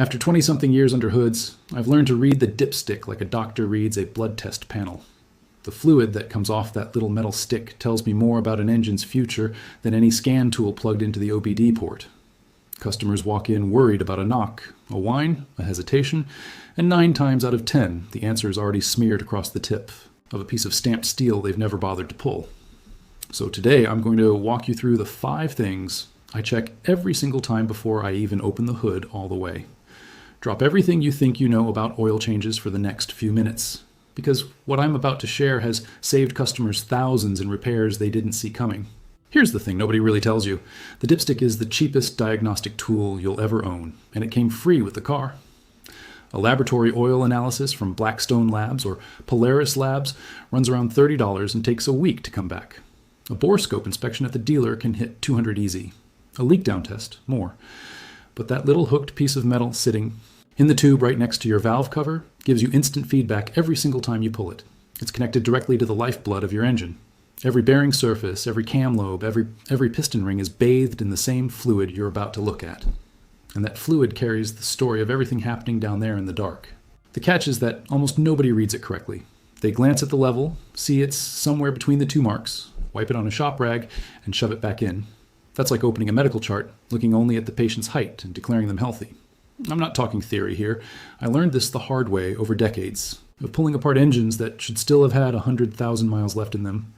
After 20-something years under hoods, I've learned to read the dipstick like a doctor reads a blood test panel. The fluid that comes off that little metal stick tells me more about an engine's future than any scan tool plugged into the OBD port. Customers walk in worried about a knock, a whine, a hesitation, and 9 times out of 10, the answer is already smeared across the tip of a piece of stamped steel they've never bothered to pull. So today I'm going to walk you through the 5 things I check every single time before I even open the hood all the way. Drop everything you think you know about oil changes for the next few minutes, because what I'm about to share has saved customers thousands in repairs they didn't see coming. Here's the thing nobody really tells you. The Dipstick is the cheapest diagnostic tool you'll ever own, and it came free with the car. A laboratory oil analysis from Blackstone Labs or Polaris Labs runs around $30 and takes a week to come back. A bore scope inspection at the dealer can hit $200 easy. A leak down test, more. But that little hooked piece of metal sitting in the tube right next to your valve cover gives you instant feedback every single time you pull it. It's connected directly to the lifeblood of your engine. Every bearing surface, every cam lobe, every piston ring is bathed in the same fluid you're about to look at. And that fluid carries the story of everything happening down there in the dark. The catch is that almost nobody reads it correctly. They glance at the level, see it's somewhere between the 2 marks, wipe it on a shop rag, and shove it back in. That's like opening a medical chart, looking only at the patient's height and declaring them healthy. I'm not talking theory here. I learned this the hard way over decades of pulling apart engines that should still have had 100,000 miles left in them.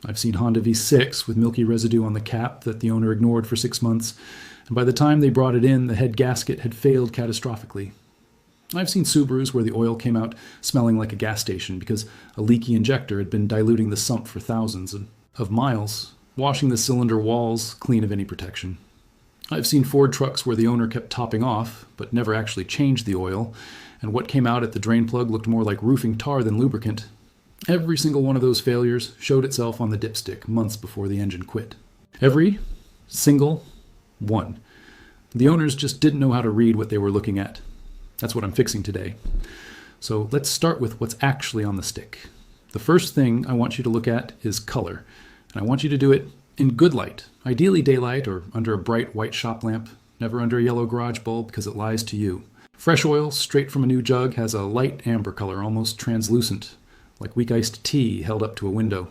I've seen Honda V6 with milky residue on the cap that the owner ignored for 6 months, and by the time they brought it in, the head gasket had failed catastrophically. I've seen Subarus where the oil came out smelling like a gas station because a leaky injector had been diluting the sump for thousands of miles, washing the cylinder walls clean of any protection. I've seen Ford trucks where the owner kept topping off, but never actually changed the oil, and what came out at the drain plug looked more like roofing tar than lubricant. Every single one of those failures showed itself on the dipstick months before the engine quit. Every single one. The owners just didn't know how to read what they were looking at. That's what I'm fixing today. So let's start with what's actually on the stick. The first thing I want you to look at is color, and I want you to do it in good light, ideally daylight or under a bright white shop lamp, never under a yellow garage bulb because it lies to you. Fresh oil straight from a new jug has a light amber color, almost translucent, like weak iced tea held up to a window.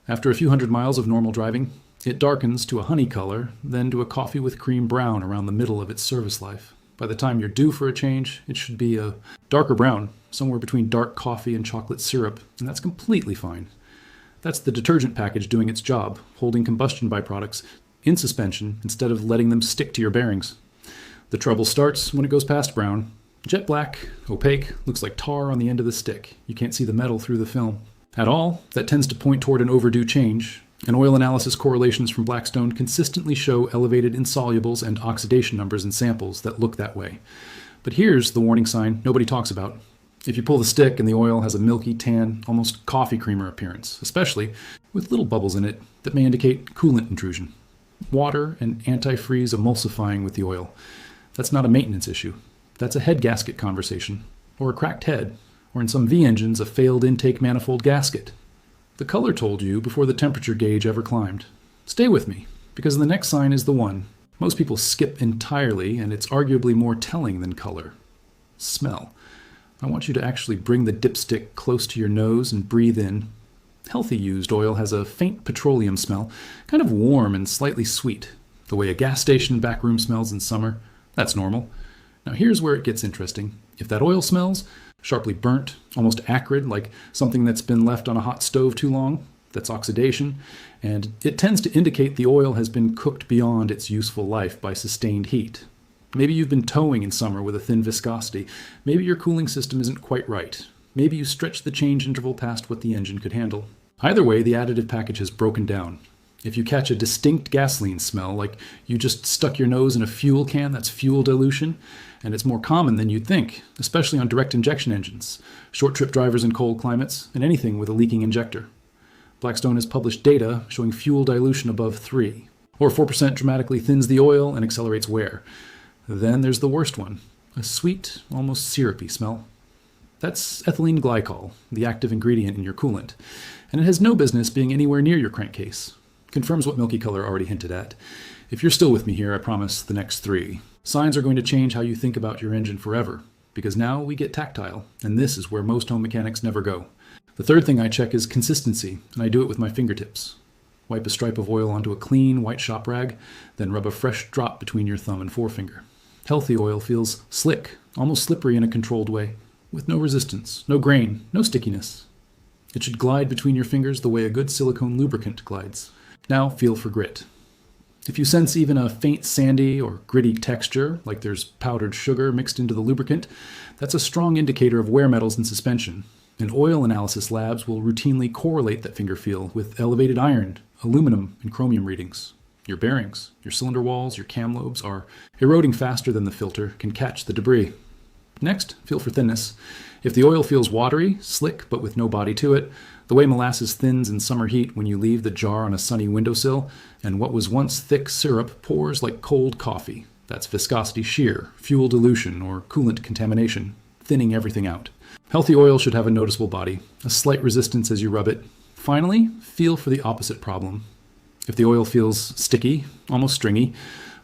After a few hundred miles of normal driving, it darkens to a honey color, then to a coffee with cream brown around the middle of its service life. By the time you're due for a change, it should be a darker brown, somewhere between dark coffee and chocolate syrup, and that's completely fine. That's the detergent package doing its job, holding combustion byproducts in suspension instead of letting them stick to your bearings. The trouble starts when it goes past brown. Jet black, opaque, looks like tar on the end of the stick. You can't see the metal through the film at all. That tends to point toward an overdue change. And oil analysis correlations from Blackstone consistently show elevated insolubles and oxidation numbers in samples that look that way. But here's the warning sign nobody talks about. If you pull the stick and the oil has a milky, tan, almost coffee creamer appearance, especially with little bubbles in it that may indicate coolant intrusion. Water and antifreeze emulsifying with the oil. That's not a maintenance issue. That's a head gasket conversation, or a cracked head, or in some V engines, a failed intake manifold gasket. The color told you before the temperature gauge ever climbed. Stay with me, because the next sign is the one most people skip entirely, and it's arguably more telling than color. Smell. I want you to actually bring the dipstick close to your nose and breathe in. Healthy used oil has a faint petroleum smell, kind of warm and slightly sweet. The way a gas station backroom smells in summer, that's normal. Now here's where it gets interesting. If that oil smells sharply burnt, almost acrid, like something that's been left on a hot stove too long, that's oxidation, and it tends to indicate the oil has been cooked beyond its useful life by sustained heat. Maybe you've been towing in summer with a thin viscosity. Maybe your cooling system isn't quite right. Maybe you stretched the change interval past what the engine could handle. Either way, the additive package has broken down. If you catch a distinct gasoline smell, like you just stuck your nose in a fuel can, that's fuel dilution, and it's more common than you'd think, especially on direct injection engines, short trip drivers in cold climates, and anything with a leaking injector. Blackstone has published data showing fuel dilution above 3, or 4% dramatically thins the oil and accelerates wear. Then there's the worst one, a sweet, almost syrupy smell. That's ethylene glycol, the active ingredient in your coolant, and it has no business being anywhere near your crankcase. Confirms what milky color already hinted at. If you're still with me here, I promise the next 3. Signs are going to change how you think about your engine forever, because now we get tactile, and this is where most home mechanics never go. The third thing I check is consistency, and I do it with my fingertips. Wipe a stripe of oil onto a clean, white shop rag, then rub a fresh drop between your thumb and forefinger. Healthy oil feels slick, almost slippery in a controlled way, with no resistance, no grain, no stickiness. It should glide between your fingers the way a good silicone lubricant glides. Now feel for grit. If you sense even a faint sandy or gritty texture, like there's powdered sugar mixed into the lubricant, that's a strong indicator of wear metals in suspension. And oil analysis labs will routinely correlate that finger feel with elevated iron, aluminum, and chromium readings. Your bearings, your cylinder walls, your cam lobes are eroding faster than the filter can catch the debris. Next, feel for thinness. If the oil feels watery, slick, but with no body to it, the way molasses thins in summer heat when you leave the jar on a sunny windowsill, and what was once thick syrup pours like cold coffee. That's viscosity shear, fuel dilution, or coolant contamination, thinning everything out. Healthy oil should have a noticeable body, a slight resistance as you rub it. Finally, feel for the opposite problem. If the oil feels sticky, almost stringy,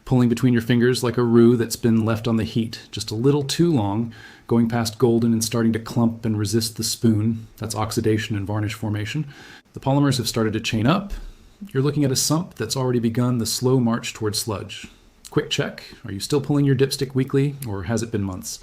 pulling between your fingers like a roux that's been left on the heat just a little too long, going past golden and starting to clump and resist the spoon, that's oxidation and varnish formation. The polymers have started to chain up. You're looking at a sump that's already begun the slow march towards sludge. Quick check, are you still pulling your dipstick weekly, or has it been months?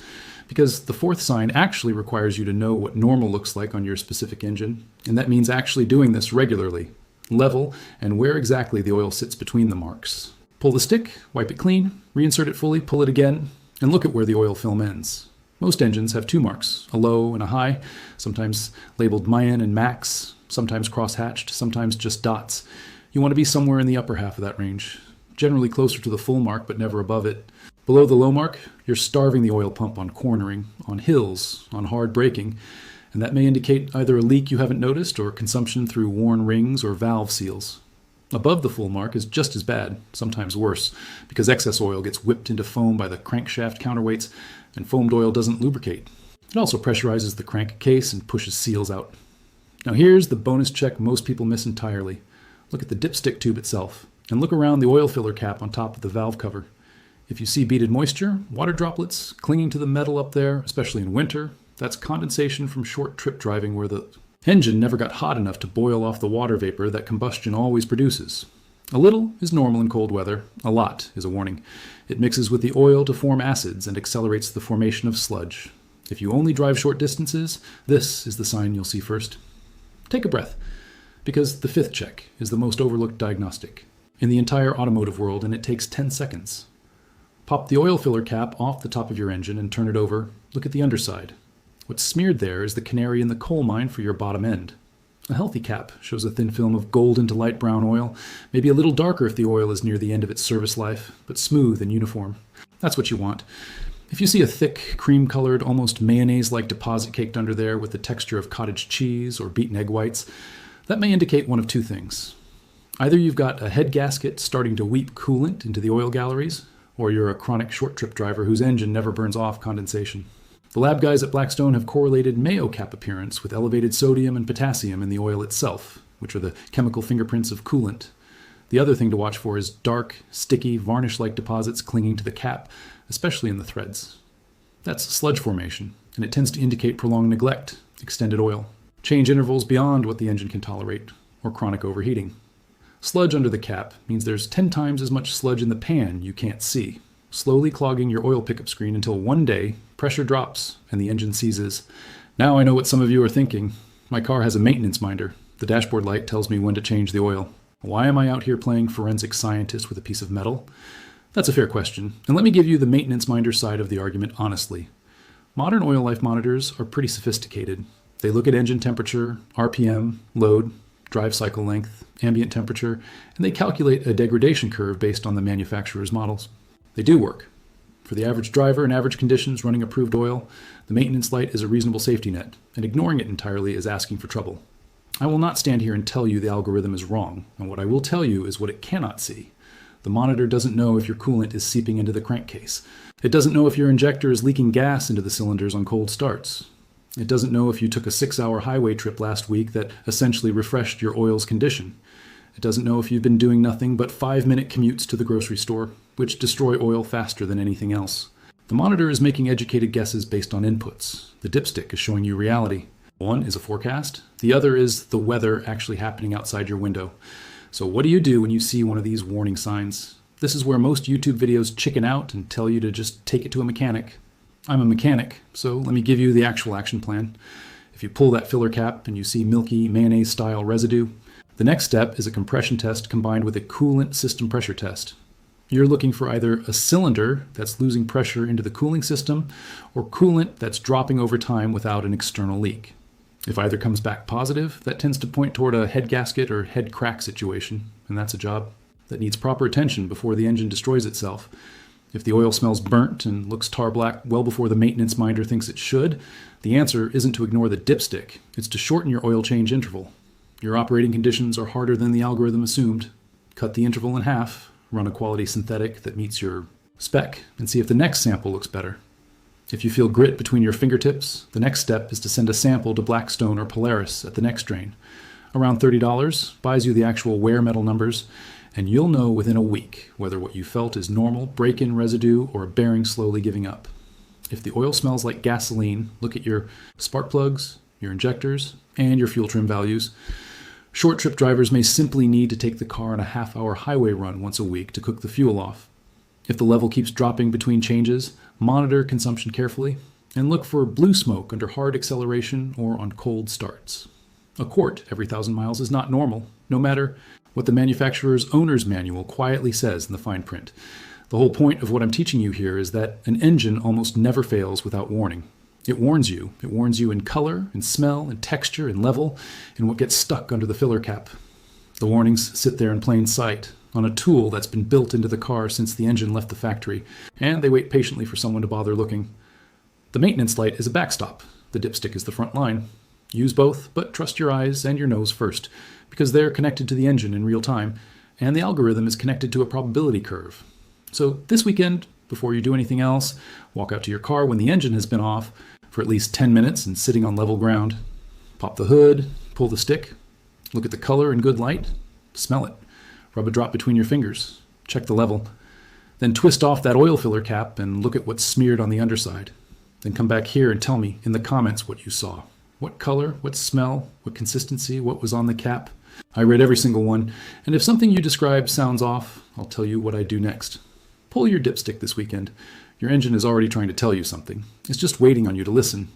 Because the fourth sign actually requires you to know what normal looks like on your specific engine, and that means actually doing this regularly, level, and where exactly the oil sits between the marks. Pull the stick, wipe it clean, reinsert it fully, pull it again, and look at where the oil film ends. Most engines have two marks, a low and a high, sometimes labeled Mayan and Max, sometimes cross-hatched, sometimes just dots. You want to be somewhere in the upper half of that range, generally closer to the full mark but never above it. Below the low mark, you're starving the oil pump on cornering, on hills, on hard braking, and that may indicate either a leak you haven't noticed or consumption through worn rings or valve seals. Above the full mark is just as bad, sometimes worse, because excess oil gets whipped into foam by the crankshaft counterweights, and foamed oil doesn't lubricate. It also pressurizes the crankcase and pushes seals out. Now here's the bonus check most people miss entirely. Look at the dipstick tube itself, and look around the oil filler cap on top of the valve cover. If you see beaded moisture, water droplets clinging to the metal up there, especially in winter, that's condensation from short trip driving where the engine never got hot enough to boil off the water vapor that combustion always produces. A little is normal in cold weather. A lot is a warning. It mixes with the oil to form acids and accelerates the formation of sludge. If you only drive short distances, this is the sign you'll see first. Take a breath, because the fifth check is the most overlooked diagnostic in the entire automotive world, and it takes 10 seconds. Pop the oil filler cap off the top of your engine and turn it over. Look at the underside. What's smeared there is the canary in the coal mine for your bottom end. A healthy cap shows a thin film of golden to light brown oil, maybe a little darker if the oil is near the end of its service life, but smooth and uniform. That's what you want. If you see a thick, cream-colored, almost mayonnaise-like deposit caked under there with the texture of cottage cheese or beaten egg whites, that may indicate one of two things. Either you've got a head gasket starting to weep coolant into the oil galleries, or you're a chronic short-trip driver whose engine never burns off condensation. The lab guys at Blackstone have correlated mayo cap appearance with elevated sodium and potassium in the oil itself, which are the chemical fingerprints of coolant. The other thing to watch for is dark, sticky, varnish-like deposits clinging to the cap, especially in the threads. That's sludge formation, and it tends to indicate prolonged neglect, extended oil, change intervals beyond what the engine can tolerate, or chronic overheating. Sludge under the cap means there's 10 times as much sludge in the pan you can't see, slowly clogging your oil pickup screen until one day, pressure drops and the engine seizes. Now I know what some of you are thinking. My car has a maintenance minder. The dashboard light tells me when to change the oil. Why am I out here playing forensic scientist with a piece of metal? That's a fair question, and let me give you the maintenance minder side of the argument honestly. Modern oil life monitors are pretty sophisticated. They look at engine temperature, RPM, load, drive cycle length, ambient temperature, and they calculate a degradation curve based on the manufacturer's models. They do work. For the average driver in average conditions running approved oil, the maintenance light is a reasonable safety net, and ignoring it entirely is asking for trouble. I will not stand here and tell you the algorithm is wrong, and what I will tell you is what it cannot see. The monitor doesn't know if your coolant is seeping into the crankcase. It doesn't know if your injector is leaking gas into the cylinders on cold starts. It doesn't know if you took a 6-hour highway trip last week that essentially refreshed your oil's condition. It doesn't know if you've been doing nothing but 5-minute commutes to the grocery store, which destroy oil faster than anything else. The monitor is making educated guesses based on inputs. The dipstick is showing you reality. One is a forecast. The other is the weather actually happening outside your window. So what do you do when you see one of these warning signs? This is where most YouTube videos chicken out and tell you to just take it to a mechanic. I'm a mechanic, so let me give you the actual action plan. If you pull that filler cap and you see milky mayonnaise-style residue, the next step is a compression test combined with a coolant system pressure test. You're looking for either a cylinder that's losing pressure into the cooling system or coolant that's dropping over time without an external leak. If either comes back positive, that tends to point toward a head gasket or head crack situation, and that's a job that needs proper attention before the engine destroys itself. If the oil smells burnt and looks tar black well before the maintenance minder thinks it should, the answer isn't to ignore the dipstick, it's to shorten your oil change interval. Your operating conditions are harder than the algorithm assumed. Cut the interval in half, run a quality synthetic that meets your spec, and see if the next sample looks better. If you feel grit between your fingertips, the next step is to send a sample to Blackstone or Polaris at the next drain. Around $30, buys you the actual wear metal numbers, and you'll know within a week whether what you felt is normal break-in residue or a bearing slowly giving up. If the oil smells like gasoline, look at your spark plugs, your injectors, and your fuel trim values. Short trip drivers may simply need to take the car on a half-hour highway run once a week to cook the fuel off. If the level keeps dropping between changes, monitor consumption carefully, and look for blue smoke under hard acceleration or on cold starts. A quart every 1,000 miles is not normal, no matter what the manufacturer's owner's manual quietly says in the fine print. The whole point of what I'm teaching you here is that an engine almost never fails without warning. It warns you. It warns you in color, in smell, in texture, in level, in what gets stuck under the filler cap. The warnings sit there in plain sight, on a tool that's been built into the car since the engine left the factory, and they wait patiently for someone to bother looking. The maintenance light is a backstop. The dipstick is the front line. Use both, but trust your eyes and your nose first, because they're connected to the engine in real time, and the algorithm is connected to a probability curve. So this weekend, before you do anything else, walk out to your car when the engine has been off for at least 10 minutes and sitting on level ground. Pop the hood, pull the stick, look at the color in good light, smell it. Rub a drop between your fingers, check the level. Then twist off that oil filler cap and look at what's smeared on the underside. Then come back here and tell me in the comments what you saw. What color, what smell, what consistency, what was on the cap. I read every single one, and if something you describe sounds off, I'll tell you what I do next. Pull your dipstick this weekend. Your engine is already trying to tell you something. It's just waiting on you to listen.